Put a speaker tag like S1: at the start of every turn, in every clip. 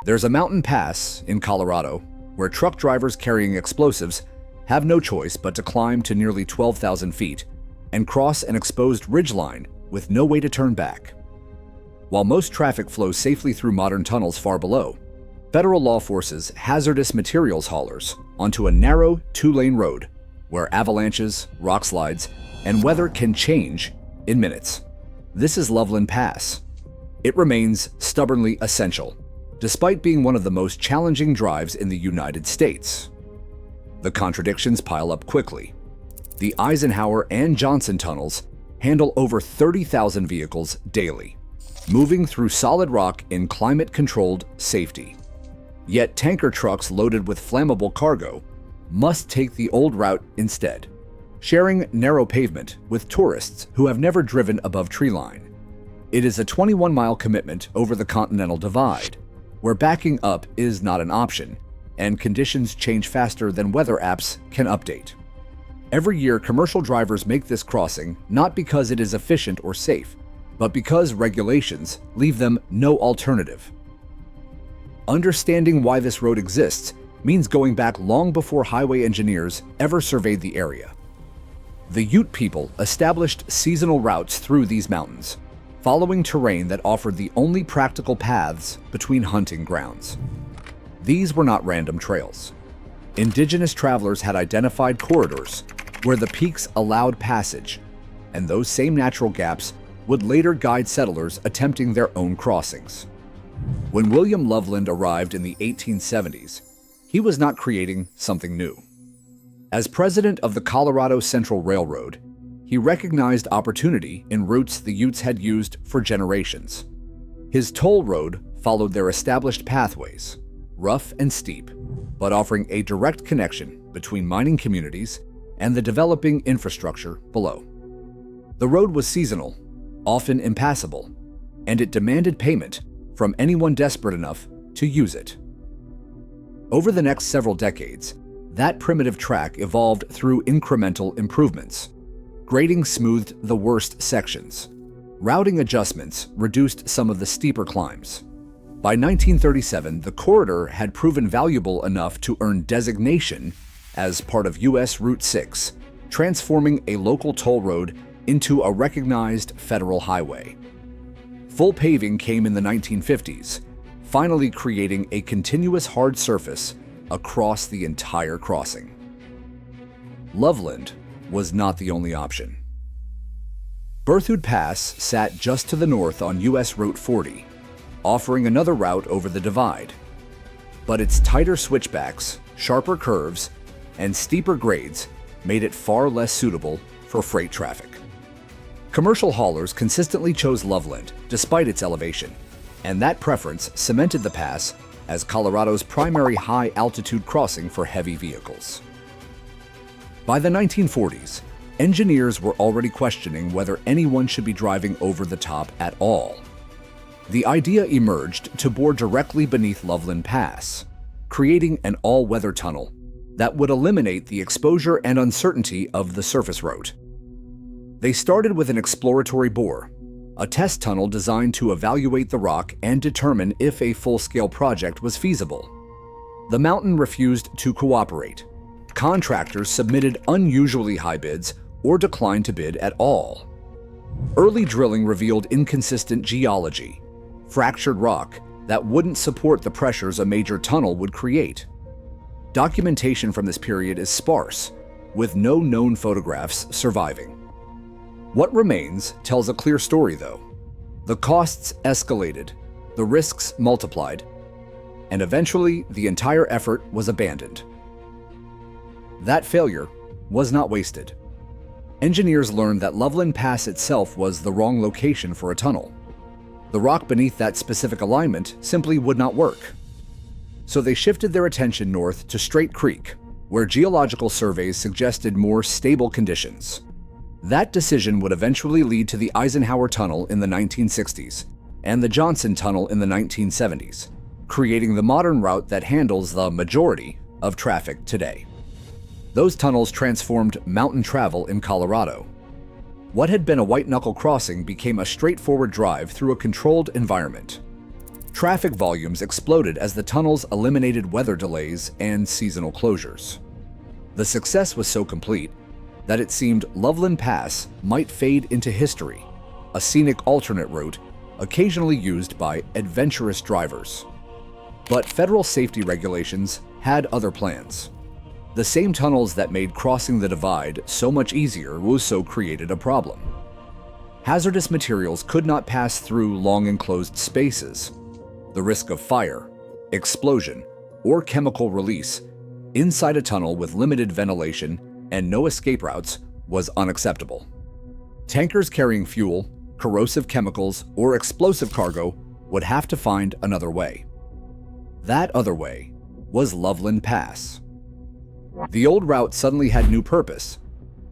S1: There's a mountain pass in Colorado where truck drivers carrying explosives have no choice but to climb to nearly 12,000 feet and cross an exposed ridgeline with no way to turn back. While most traffic flows safely through modern tunnels far below, federal law forces hazardous materials haulers onto a narrow two-lane road where avalanches, rock slides, and weather can change in minutes. This is Loveland Pass. It remains stubbornly essential, despite being one of the most challenging drives in the United States. The contradictions pile up quickly. The Eisenhower and Johnson tunnels handle over 30,000 vehicles daily, moving through solid rock in climate-controlled safety. Yet tanker trucks loaded with flammable cargo must take the old route instead, sharing narrow pavement with tourists who have never driven above treeline. It is a 21-mile commitment over the Continental Divide, where backing up is not an option, and conditions change faster than weather apps can update. Every year, commercial drivers make this crossing not because it is efficient or safe, but because regulations leave them no alternative. Understanding why this road exists means going back long before highway engineers ever surveyed the area. The Ute people established seasonal routes through these mountains, following terrain that offered the only practical paths between hunting grounds. These were not random trails. Indigenous travelers had identified corridors where the peaks allowed passage, and those same natural gaps would later guide settlers attempting their own crossings. When William Loveland arrived in the 1870s, he was not creating something new. As president of the Colorado Central Railroad, he recognized opportunity in routes the Utes had used for generations. His toll road followed their established pathways, rough and steep, but offering a direct connection between mining communities and the developing infrastructure below. The road was seasonal, often impassable, and it demanded payment from anyone desperate enough to use it. Over the next several decades, that primitive track evolved through incremental improvements. Grading smoothed the worst sections. Routing adjustments reduced some of the steeper climbs. By 1937, the corridor had proven valuable enough to earn designation as part of U.S. Route 6, transforming a local toll road into a recognized federal highway. Full paving came in the 1950s, finally creating a continuous hard surface across the entire crossing. Loveland was not the only option. Berthoud Pass sat just to the north on U.S. Route 40, offering another route over the divide. But its tighter switchbacks, sharper curves, and steeper grades made it far less suitable for freight traffic. Commercial haulers consistently chose Loveland despite its elevation, and that preference cemented the pass as Colorado's primary high-altitude crossing for heavy vehicles. By the 1940s, engineers were already questioning whether anyone should be driving over the top at all. The idea emerged to bore directly beneath Loveland Pass, creating an all-weather tunnel that would eliminate the exposure and uncertainty of the surface road. They started with an exploratory bore, a test tunnel designed to evaluate the rock and determine if a full-scale project was feasible. The mountain refused to cooperate. Contractors submitted unusually high bids or declined to bid at all. Early drilling revealed inconsistent geology, fractured rock that wouldn't support the pressures a major tunnel would create. Documentation from this period is sparse, with no known photographs surviving. What remains tells a clear story, though. The costs escalated, the risks multiplied, and eventually the entire effort was abandoned. That failure was not wasted. Engineers learned that Loveland Pass itself was the wrong location for a tunnel. The rock beneath that specific alignment simply would not work. So they shifted their attention north to Straight Creek, where geological surveys suggested more stable conditions. That decision would eventually lead to the Eisenhower Tunnel in the 1960s and the Johnson Tunnel in the 1970s, creating the modern route that handles the majority of traffic today. Those tunnels transformed mountain travel in Colorado. What had been a white-knuckle crossing became a straightforward drive through a controlled environment. Traffic volumes exploded as the tunnels eliminated weather delays and seasonal closures. The success was so complete that it seemed Loveland Pass might fade into history, a scenic alternate route occasionally used by adventurous drivers. But federal safety regulations had other plans. The same tunnels that made crossing the divide so much easier also created a problem. Hazardous materials could not pass through long enclosed spaces. The risk of fire, explosion, or chemical release inside a tunnel with limited ventilation and no escape routes was unacceptable. Tankers carrying fuel, corrosive chemicals, or explosive cargo would have to find another way. That other way was Loveland Pass. The old route suddenly had new purpose,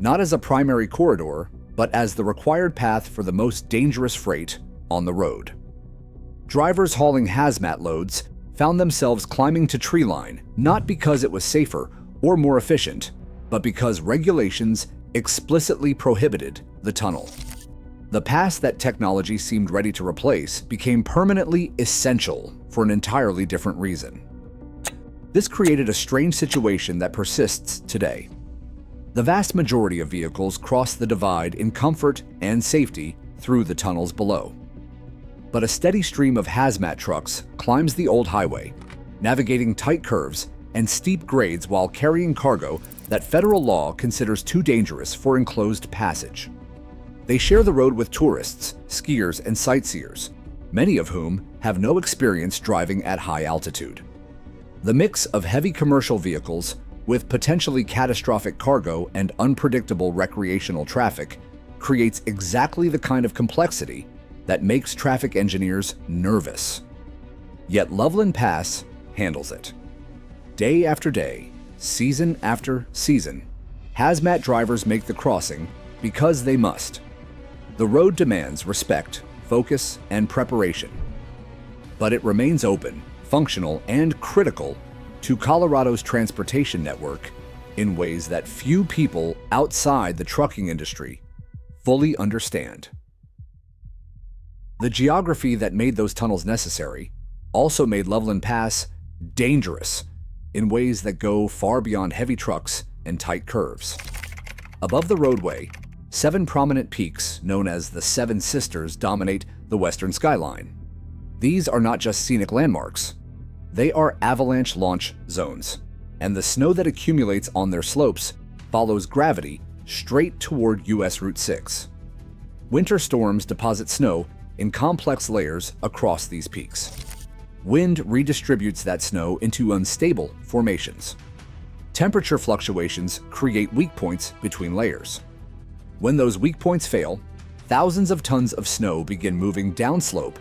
S1: not as a primary corridor, but as the required path for the most dangerous freight on the road. Drivers hauling hazmat loads found themselves climbing to tree line, not because it was safer or more efficient, but because regulations explicitly prohibited the tunnel. The pass that technology seemed ready to replace became permanently essential for an entirely different reason. This created a strange situation that persists today. The vast majority of vehicles cross the divide in comfort and safety through the tunnels below. But a steady stream of hazmat trucks climbs the old highway, navigating tight curves and steep grades while carrying cargo that federal law considers too dangerous for enclosed passage. They share the road with tourists, skiers, and sightseers, many of whom have no experience driving at high altitude. The mix of heavy commercial vehicles with potentially catastrophic cargo and unpredictable recreational traffic creates exactly the kind of complexity that makes traffic engineers nervous. Yet Loveland Pass handles it. Day after day, season after season, hazmat drivers make the crossing because they must. The road demands respect, focus, and preparation. But it remains open, functional, and critical to Colorado's transportation network in ways that few people outside the trucking industry fully understand. The geography that made those tunnels necessary also made Loveland Pass dangerous in ways that go far beyond heavy trucks and tight curves. Above the roadway, 7 prominent peaks known as the Seven Sisters dominate the western skyline. These are not just scenic landmarks. They are avalanche launch zones, and the snow that accumulates on their slopes follows gravity straight toward US Route 6. Winter storms deposit snow in complex layers across these peaks. Wind redistributes that snow into unstable formations. Temperature fluctuations create weak points between layers. When those weak points fail, thousands of tons of snow begin moving downslope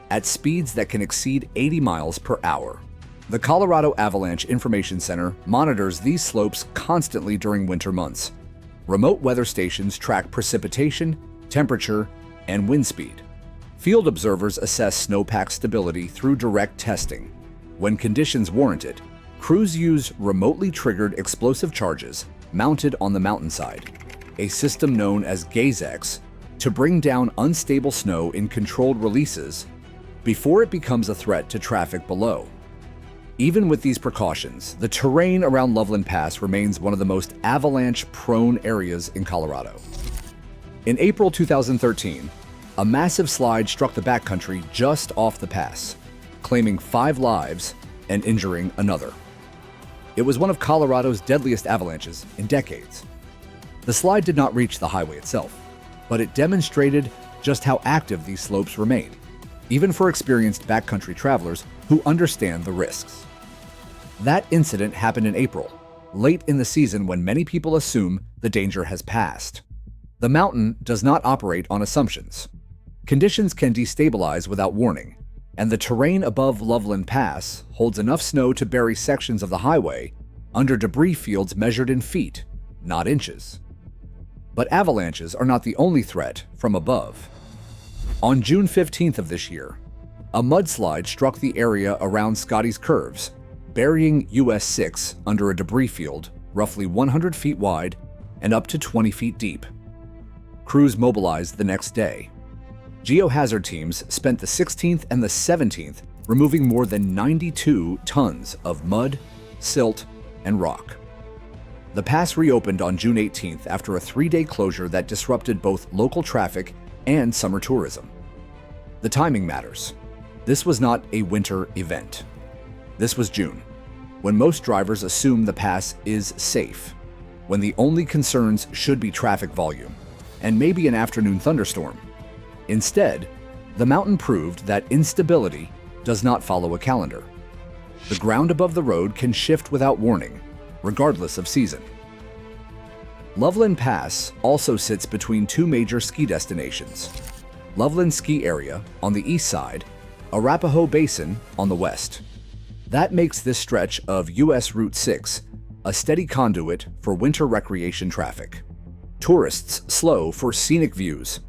S1: at speeds that can exceed 80 miles per hour. The Colorado Avalanche Information Center monitors these slopes constantly during winter months. Remote weather stations track precipitation, temperature, and wind speed. Field observers assess snowpack stability through direct testing. When conditions warrant it, crews use remotely triggered explosive charges mounted on the mountainside, a system known as GAZEX, to bring down unstable snow in controlled releases before it becomes a threat to traffic below. Even with these precautions, the terrain around Loveland Pass remains one of the most avalanche-prone areas in Colorado. In April 2013, a massive slide struck the backcountry just off the pass, claiming 5 lives and injuring another. It was one of Colorado's deadliest avalanches in decades. The slide did not reach the highway itself, but it demonstrated just how active these slopes remain, even for experienced backcountry travelers who understand the risks. That incident happened in April, late in the season when many people assume the danger has passed. The mountain does not operate on assumptions. Conditions can destabilize without warning, and the terrain above Loveland Pass holds enough snow to bury sections of the highway under debris fields measured in feet, not inches. But avalanches are not the only threat from above. On June 15th of this year, a mudslide struck the area around Scotty's Curves, burying US 6 under a debris field roughly 100 feet wide and up to 20 feet deep. Crews mobilized the next day. Geohazard teams spent the 16th and the 17th removing more than 92 tons of mud, silt, and rock. The pass reopened on June 18th after a 3-day closure that disrupted both local traffic and summer tourism. The timing matters. This was not a winter event. This was June, when most drivers assume the pass is safe, when the only concerns should be traffic volume and maybe an afternoon thunderstorm. Instead, the mountain proved that instability does not follow a calendar. The ground above the road can shift without warning, regardless of season. Loveland Pass also sits between two major ski destinations: Loveland Ski Area on the east side, Arapahoe Basin on the west. That makes this stretch of US Route 6 a steady conduit for winter recreation traffic. Tourists slow for scenic views.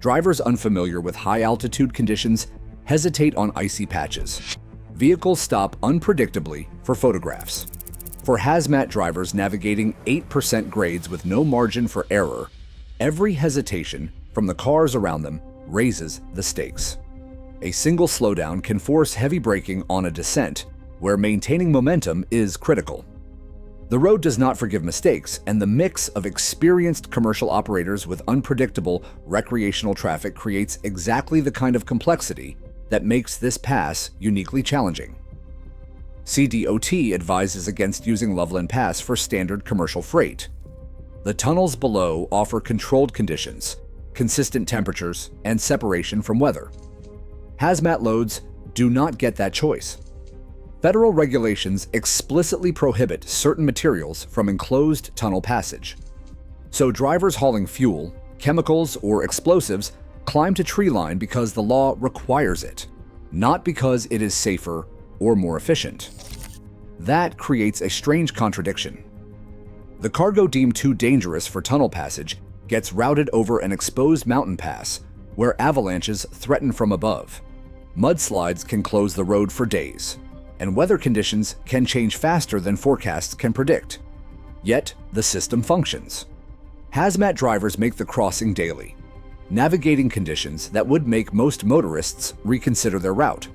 S1: Drivers unfamiliar with high-altitude conditions hesitate on icy patches. Vehicles stop unpredictably for photographs. For hazmat drivers navigating 8% grades with no margin for error, every hesitation from the cars around them raises the stakes. A single slowdown can force heavy braking on a descent where maintaining momentum is critical. The road does not forgive mistakes, and the mix of experienced commercial operators with unpredictable recreational traffic creates exactly the kind of complexity that makes this pass uniquely challenging. CDOT advises against using Loveland Pass for standard commercial freight. The tunnels below offer controlled conditions, consistent temperatures, and separation from weather. Hazmat loads do not get that choice. Federal regulations explicitly prohibit certain materials from enclosed tunnel passage. So drivers hauling fuel, chemicals, or explosives climb to tree line because the law requires it, not because it is safer or more efficient. That creates a strange contradiction. The cargo deemed too dangerous for tunnel passage gets routed over an exposed mountain pass where avalanches threaten from above. Mudslides can close the road for days, and weather conditions can change faster than forecasts can predict. Yet, the system functions. Hazmat drivers make the crossing daily, navigating conditions that would make most motorists reconsider their route.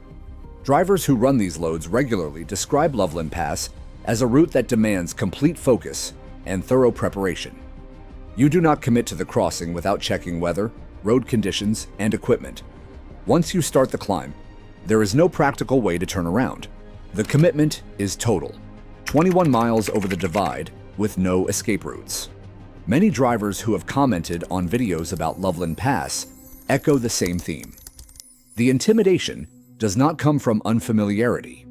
S1: Drivers who run these loads regularly describe Loveland Pass as a route that demands complete focus and thorough preparation. You do not commit to the crossing without checking weather, road conditions, and equipment. Once you start the climb, there is no practical way to turn around. The commitment is total. 21 miles over the divide with no escape routes. Many drivers who have commented on videos about Loveland Pass echo the same theme. The intimidation does not come from unfamiliarity.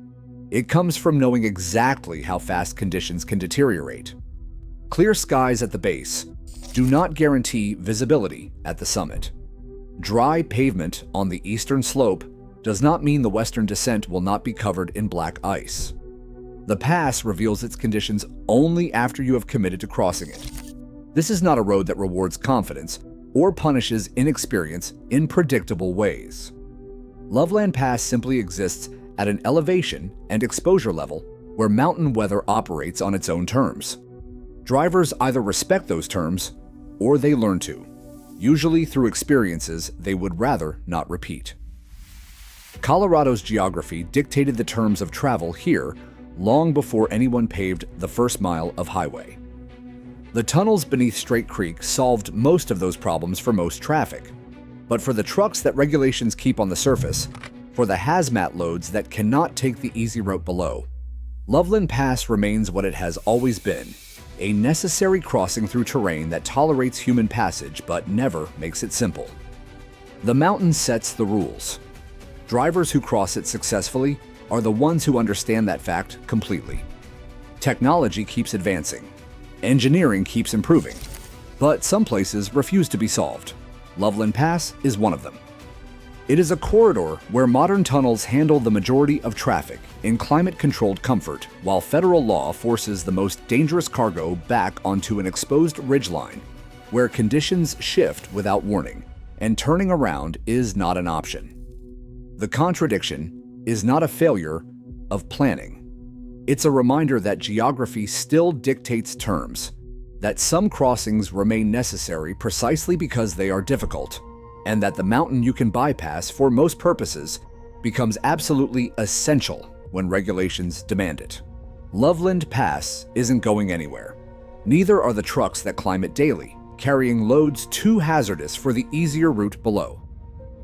S1: It comes from knowing exactly how fast conditions can deteriorate. Clear skies at the base do not guarantee visibility at the summit. Dry pavement on the eastern slope does not mean the western descent will not be covered in black ice. The pass reveals its conditions only after you have committed to crossing it. This is not a road that rewards confidence or punishes inexperience in predictable ways. Loveland Pass simply exists at an elevation and exposure level where mountain weather operates on its own terms. Drivers either respect those terms or they learn to, usually through experiences they would rather not repeat. Colorado's geography dictated the terms of travel here long before anyone paved the first mile of highway. The tunnels beneath Straight Creek solved most of those problems for most traffic. But for the trucks that regulations keep on the surface, for the hazmat loads that cannot take the easy route below, Loveland Pass remains what it has always been, a necessary crossing through terrain that tolerates human passage but never makes it simple. The mountain sets the rules. Drivers who cross it successfully are the ones who understand that fact completely. Technology keeps advancing. Engineering keeps improving. But some places refuse to be solved. Loveland Pass is one of them. It is a corridor where modern tunnels handle the majority of traffic in climate-controlled comfort, while federal law forces the most dangerous cargo back onto an exposed ridgeline, where conditions shift without warning, and turning around is not an option. The contradiction is not a failure of planning. It's a reminder that geography still dictates terms, that some crossings remain necessary precisely because they are difficult, and that the mountain you can bypass for most purposes becomes absolutely essential when regulations demand it. Loveland Pass isn't going anywhere. Neither are the trucks that climb it daily, carrying loads too hazardous for the easier route below.